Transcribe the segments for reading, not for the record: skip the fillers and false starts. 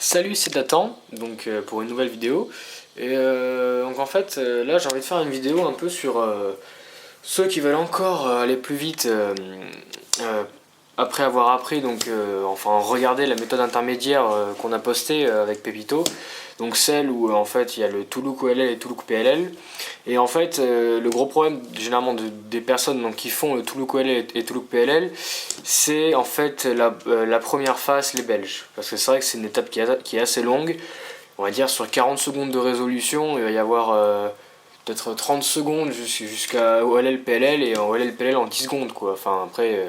Salut, c'est Nathan, donc pour une nouvelle vidéo. Donc en fait, là j'ai envie de faire une vidéo un peu sur ceux qui veulent encore aller plus vite euh, après avoir appris, enfin regarder la méthode intermédiaire qu'on a postée avec Pepito. Donc celle où en fait il y a le Toulouk OLL et Toulouk PLL. Et en fait, le gros problème généralement des personnes qui font le Toulouk OLL et Toulouk PLL, c'est en fait la première phase, les Belges. Parce que c'est vrai que c'est une étape qui est assez longue. On va dire sur 40 secondes de résolution, il va y avoir peut-être 30 secondes jusqu'à OLL PLL et en OLL PLL en 10 secondes quoi. Enfin après,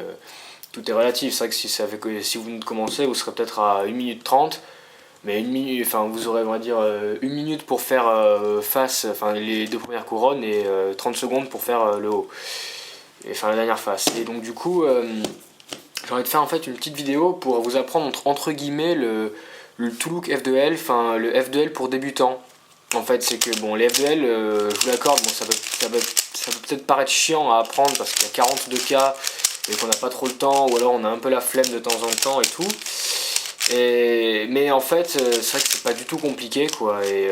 tout est relatif. C'est vrai que si vous commencez, vous serez peut-être à 1 minute 30. Mais une minute, enfin vous aurez on va dire 1 minute pour faire enfin les deux premières couronnes et 30 secondes pour faire le haut. Et enfin la dernière face. Et donc du coup j'ai envie de faire en fait une petite vidéo pour vous apprendre entre guillemets le Toulouk F2L, enfin le F2L pour débutants. En fait c'est que bon les F2L, je vous l'accorde, bon, ça peut peut-être paraître chiant à apprendre parce qu'il y a 42 cas et qu'on n'a pas trop le temps, ou alors on a un peu la flemme de temps en temps et tout. Mais en fait, c'est vrai que c'est pas du tout compliqué quoi. Et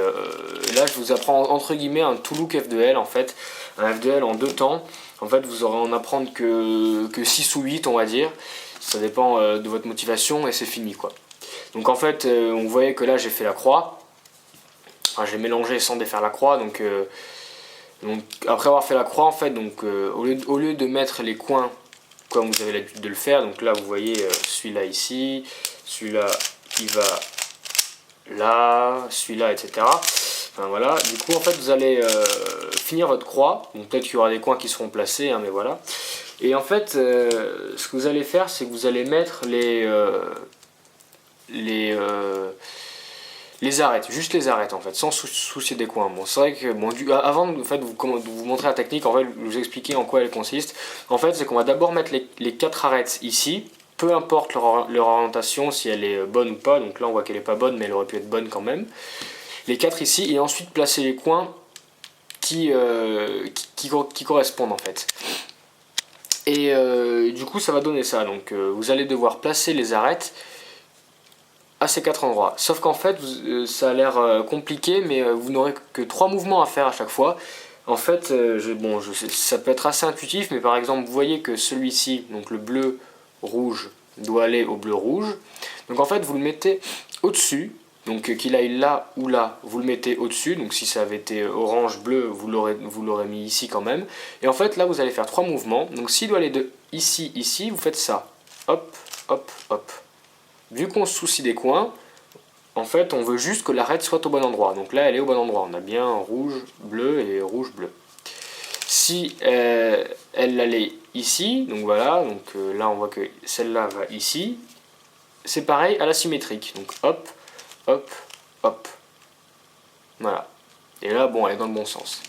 là, je vous apprends entre guillemets un Toulouk F2L en fait, un F2L en deux temps. En fait, vous aurez en apprendre que 6 ou 8 on va dire. Ça dépend de votre motivation et c'est fini quoi. Donc en fait, on voyait que là j'ai fait la croix. Enfin, j'ai mélangé sans défaire la croix. Donc après avoir fait la croix, en fait, au lieu de mettre les coins comme vous avez l'habitude de le faire, donc là vous voyez celui-là ici, celui-là il va là, celui-là, etc. Enfin voilà, du coup en fait vous allez finir votre croix, donc peut-être qu'il y aura des coins qui seront placés, hein, mais voilà. Et en fait, ce que vous allez faire, c'est que vous allez mettre les, euh, les arêtes, juste les arêtes en fait, sans soucier des coins. Bon, c'est vrai que bon, avant en fait, de vous montrer la technique, en fait, vous expliquer en quoi elle consiste. En fait, c'est qu'on va d'abord mettre les 4 arêtes ici, peu importe leur orientation, si elle est bonne ou pas. Donc là, on voit qu'elle est pas bonne, mais elle aurait pu être bonne quand même. Les 4 ici, et ensuite placer les coins qui correspondent en fait. Et du coup, ça va donner ça. Donc, vous allez devoir placer les arêtes à ces 4 endroits. Sauf qu'en fait, ça a l'air compliqué, mais vous n'aurez que 3 mouvements à faire à chaque fois. En fait, ça peut être assez intuitif, mais par exemple, vous voyez que celui-ci, donc le bleu rouge, doit aller au bleu rouge. Donc en fait, vous le mettez au-dessus. Donc qu'il aille là ou là, vous le mettez au-dessus. Donc si ça avait été orange, bleu, vous l'aurez mis ici quand même. Et en fait, là, vous allez faire 3 mouvements. Donc s'il doit aller de ici, ici, vous faites ça. Hop, hop, hop. Vu qu'on se soucie des coins, en fait, on veut juste que l'arête soit au bon endroit. Donc là, elle est au bon endroit. On a bien rouge, bleu et rouge, bleu. Si elle allait ici, donc voilà, là on voit que celle-là va ici, c'est pareil à la symétrique. Donc hop, hop, hop. Voilà. Et là, bon, elle est dans le bon sens.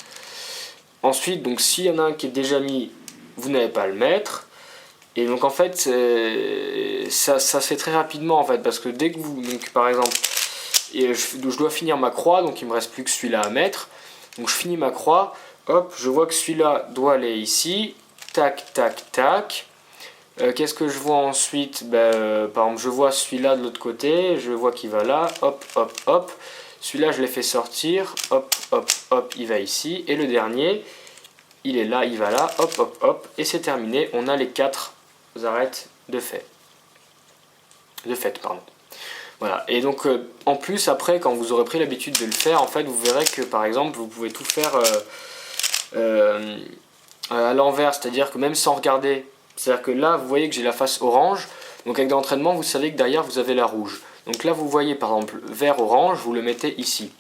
Ensuite, donc s'il y en a un qui est déjà mis, vous n'avez pas à le mettre. Et donc en fait, ça se fait très rapidement en fait, parce que dès que vous, donc par exemple, je dois finir ma croix, donc il me reste plus que celui-là à mettre. Donc je finis ma croix, hop, je vois que celui-là doit aller ici, tac, tac, tac. Qu'est-ce que je vois ensuite? Par exemple, je vois celui-là de l'autre côté, je vois qu'il va là, hop, hop, hop. Celui-là, je l'ai fait sortir, hop, hop, hop, il va ici. Et le dernier, il est là, il va là, hop, hop, hop. Et c'est terminé, on a les 4 arêtes de fait. Pardon. Voilà. Et donc en plus après quand vous aurez pris l'habitude de le faire, en fait vous verrez que par exemple vous pouvez tout faire à l'envers, c'est-à-dire que même sans regarder, c'est-à-dire que là vous voyez que j'ai la face orange, donc avec de l'entraînement vous savez que derrière vous avez la rouge. Donc là vous voyez par exemple vert orange, vous le mettez ici.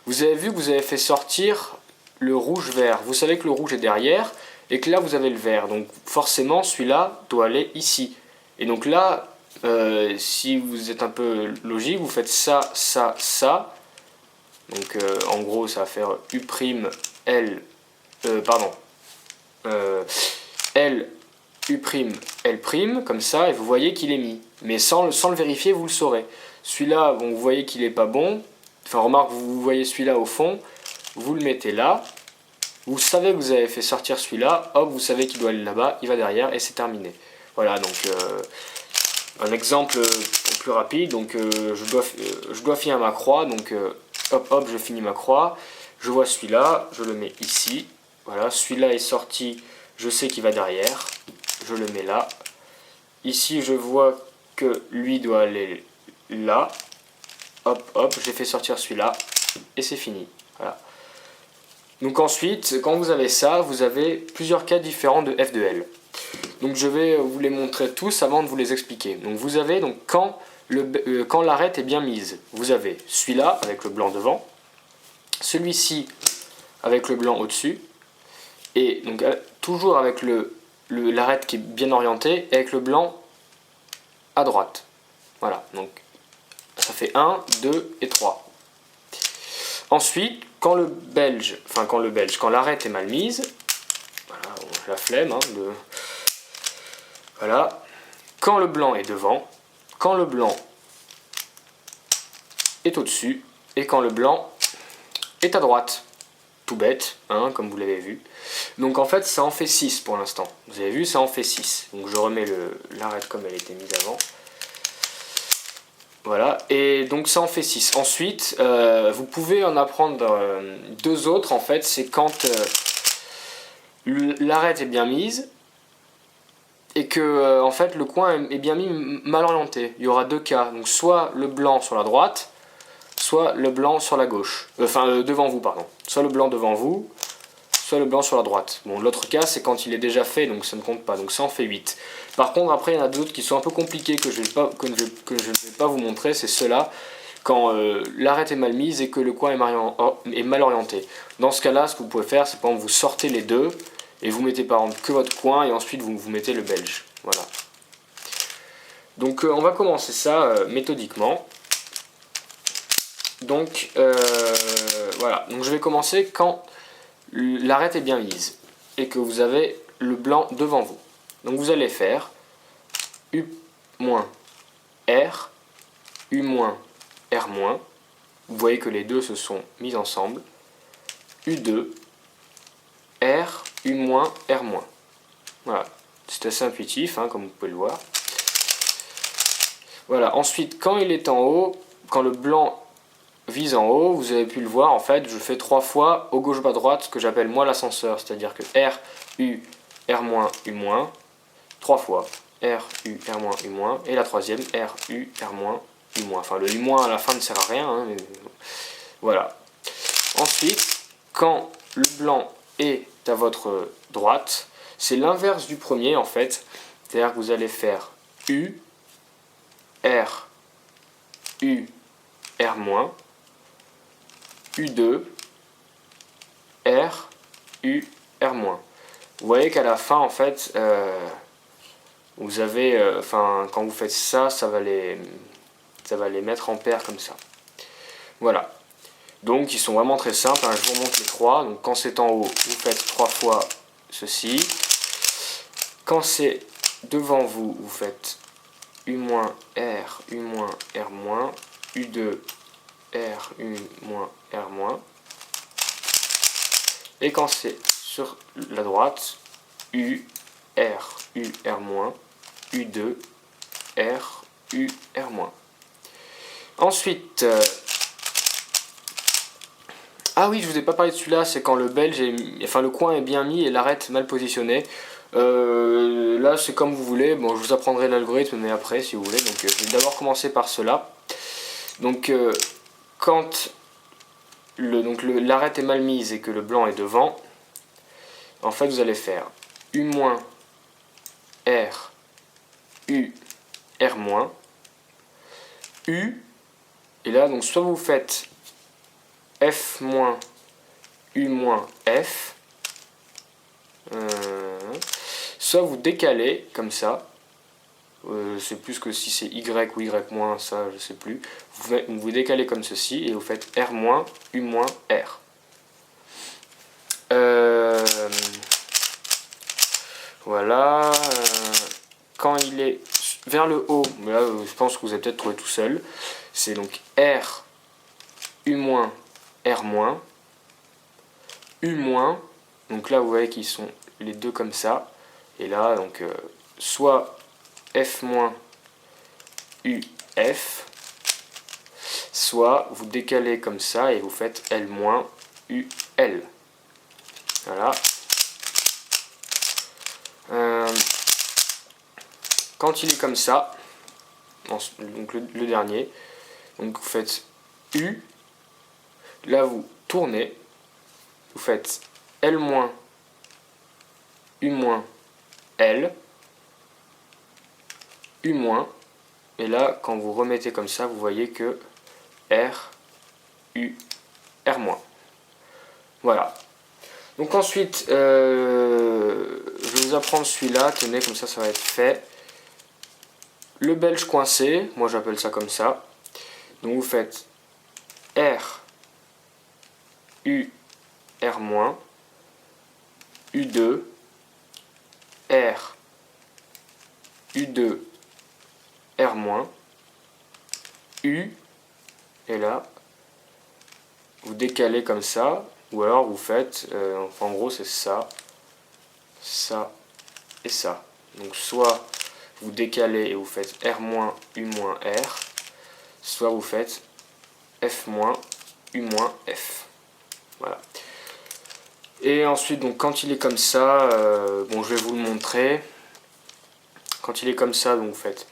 Vous avez vu que vous avez fait sortir le rouge vert, vous savez que le rouge est derrière et que là vous avez le vert, donc forcément celui-là doit aller ici. Et donc là si vous êtes un peu logique, vous faites ça, ça, ça. Donc en gros, ça va faire U', L, pardon, L, U', L', comme ça, et vous voyez qu'il est mis. Mais sans le vérifier, vous le saurez. Celui-là, bon, vous voyez qu'il n'est pas bon. Enfin, remarque, vous voyez celui-là au fond, vous le mettez là. Vous savez que vous avez fait sortir celui-là, hop, vous savez qu'il doit aller là-bas, il va derrière, et c'est terminé. Voilà, donc un exemple plus rapide, donc je dois finir ma croix, donc hop hop, je finis ma croix, je vois celui-là, je le mets ici, voilà, celui-là est sorti, je sais qu'il va derrière, je le mets là, ici je vois que lui doit aller là, hop hop, j'ai fait sortir celui-là, et c'est fini, voilà. Donc ensuite, quand vous avez ça, vous avez plusieurs cas différents de F de L. Donc je vais vous les montrer tous avant de vous les expliquer. Donc vous avez, donc, quand l'arête est bien mise, vous avez celui-là avec le blanc devant, celui-ci avec le blanc au-dessus, et donc toujours avec l'arête qui est bien orientée, et avec le blanc à droite. Voilà, donc ça fait 1, 2 et 3. Ensuite, quand l'arête est mal mise, voilà, la flemme, hein, voilà, quand le blanc est devant, quand le blanc est au-dessus, et quand le blanc est à droite. Tout bête, hein, comme vous l'avez vu. Donc en fait, ça en fait 6 pour l'instant. Vous avez vu, ça en fait 6. Donc je remets l'arête comme elle était mise avant. Voilà, et donc ça en fait 6. Ensuite, vous pouvez en apprendre deux autres, en fait, c'est quand l'arête est bien mise, et que en fait le coin est bien mis mal orienté. Il y aura deux cas, donc soit le blanc sur la droite, soit le blanc sur la gauche, devant vous, pardon. Soit le blanc devant vous, soit le blanc sur la droite. Bon, l'autre cas, c'est quand il est déjà fait, donc ça ne compte pas, donc ça en fait 8. Par contre, après, il y en a d'autres qui sont un peu compliqués, que je ne vais pas vous montrer, c'est ceux-là, quand l'arête est mal mise et que le coin est mal orienté. Dans ce cas-là, ce que vous pouvez faire, c'est par exemple, vous sortez les deux, et vous mettez par exemple que votre coin, et ensuite vous mettez le belge. Voilà. Donc on va commencer ça méthodiquement. Donc voilà, donc je vais commencer quand l'arête est bien mise et que vous avez le blanc devant vous. Donc vous allez faire U-R, U-R-. Vous voyez que les deux se sont mis ensemble. U2, R, U-R-. Voilà, c'est assez intuitif, hein, comme vous pouvez le voir. Voilà, ensuite quand il est en haut, quand le blanc vise en haut, vous avez pu le voir, en fait, je fais 3 fois au gauche bas droite ce que j'appelle moi l'ascenseur, c'est-à-dire que R, U, R-, U-, 3 fois, R, U, R-, U-, et la troisième, R, U, R-, U-. Enfin, le U- à la fin ne sert à rien, hein, mais voilà. Ensuite, quand le blanc est à votre droite, c'est l'inverse du premier, en fait, c'est-à-dire que vous allez faire U, R, U, R-, U2, R, U, R-. Vous voyez qu'à la fin, en fait, vous avez, quand vous faites ça, ça va les mettre en paire comme ça. Voilà. Donc, ils sont vraiment très simples, hein. Je vous remonte les trois. Donc, quand c'est en haut, vous faites 3 fois ceci. Quand c'est devant vous, vous faites U-R, U-R-, U2, R, U-R-. Et quand c'est sur la droite, U, R, U-R-, U2, R, U-R-. Ensuite, ah oui, je vous ai pas parlé de celui-là, c'est quand le coin est bien mis et l'arête mal positionnée. Là, c'est comme vous voulez. Bon, je vous apprendrai l'algorithme, mais après, si vous voulez. Donc, je vais d'abord commencer par cela. Donc, quand l'arête est mal mise et que le blanc est devant, en fait, vous allez faire U-, R, U, R-, U, et là, donc, soit vous faites F-, U-, F, soit vous décalez comme ça. Je sais plus que si c'est Y ou Y-, ça je sais plus. Vous décalez comme ceci et vous faites R-, U-, R. Voilà. Quand il est vers le haut, mais là je pense que vous avez peut-être trouvé tout seul. C'est donc R, U-, R-, U-. Donc là vous voyez qu'ils sont les deux comme ça. Et là donc soit F-, UF, soit vous décalez comme ça et vous faites L-UL. Voilà. Quand il est comme ça, donc le dernier, donc vous faites U, là vous tournez, vous faites L-U-L, U-, et là quand vous remettez comme ça, vous voyez que R, U, R-. Voilà. Donc ensuite, je vais vous apprendre celui-là, tenez, comme ça va être fait. Le belge coincé, moi j'appelle ça comme ça. Donc vous faites R, U, R-, U2, R, U2, R-, U, et là, vous décalez comme ça, ou alors vous faites, enfin en gros c'est ça, ça et ça. Donc soit vous décalez et vous faites R-, U-, R, soit vous faites F-, U-, F. Voilà. Et ensuite, donc quand il est comme ça, bon je vais vous le montrer. Quand il est comme ça, donc vous faites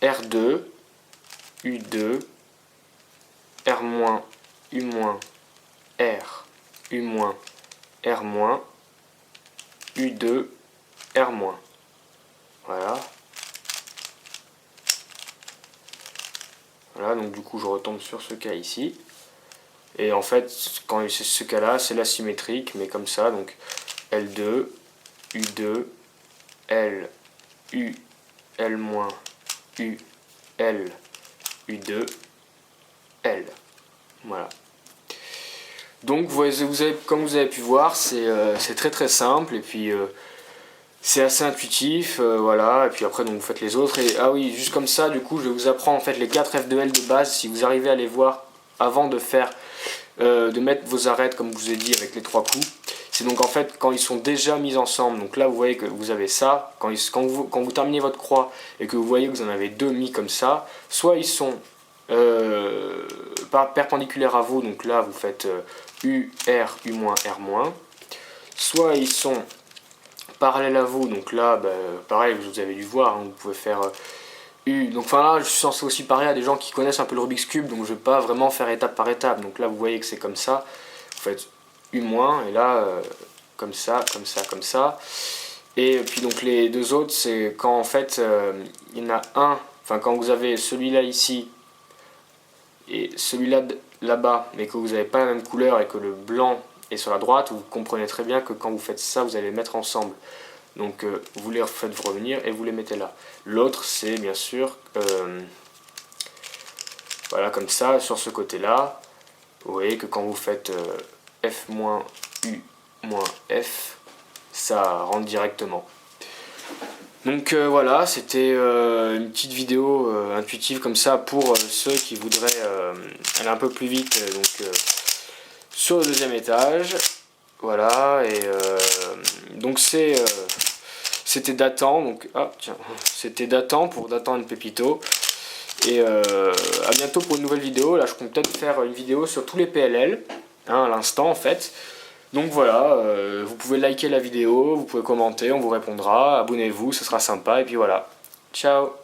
R2, U2, R-, U-, R, U-, R-, U2, R-. Voilà. Voilà, donc du coup je retombe sur ce cas ici. Et en fait, quand c'est ce cas-là, c'est la symétrique, mais comme ça, donc L2, U2, L, U, L-, U, L, U2, L. Voilà. Donc comme vous avez pu voir, c'est très très simple, et puis c'est assez intuitif, voilà, et puis après donc vous faites les autres, et ah oui, juste comme ça, du coup je vous apprends en fait les 4 F2L de base, si vous arrivez à les voir avant de faire, de mettre vos arêtes comme je vous ai dit avec les 3 coups. C'est donc en fait quand ils sont déjà mis ensemble, donc là vous voyez que vous avez ça, quand vous terminez votre croix et que vous voyez que vous en avez 2 mis comme ça, soit ils sont perpendiculaires à vous, donc là vous faites U, R, U-, R-, soit ils sont parallèle à vous, donc là, pareil, vous avez dû voir, hein, vous pouvez faire U. Donc enfin là, je suis censé aussi parler à des gens qui connaissent un peu le Rubik's Cube, donc je vais pas vraiment faire étape par étape. Donc là, vous voyez que c'est comme ça. Vous faites U-, et là, comme ça, comme ça, comme ça. Et puis donc les deux autres, c'est quand en fait, il y en a un, enfin quand vous avez celui-là ici, et celui-là là-bas, mais que vous n'avez pas la même couleur et que le blanc est sur la droite, vous comprenez très bien que quand vous faites ça, vous allez les mettre ensemble. Donc vous les faites revenir et vous les mettez là. L'autre, c'est bien sûr, voilà, comme ça, sur ce côté-là. Vous voyez que quand vous faites F-, U-, F, ça rentre directement. Donc voilà, c'était une petite vidéo intuitive comme ça pour ceux qui voudraient aller un peu plus vite sur le deuxième étage. Voilà, et donc c'était datant, donc c'était datant pour Datant and Pepito. Et à bientôt pour une nouvelle vidéo. Là je compte peut-être faire une vidéo sur tous les PLL, hein, à l'instant en fait. Donc voilà, vous pouvez liker la vidéo, vous pouvez commenter, on vous répondra, abonnez-vous, ce sera sympa, et puis voilà. Ciao!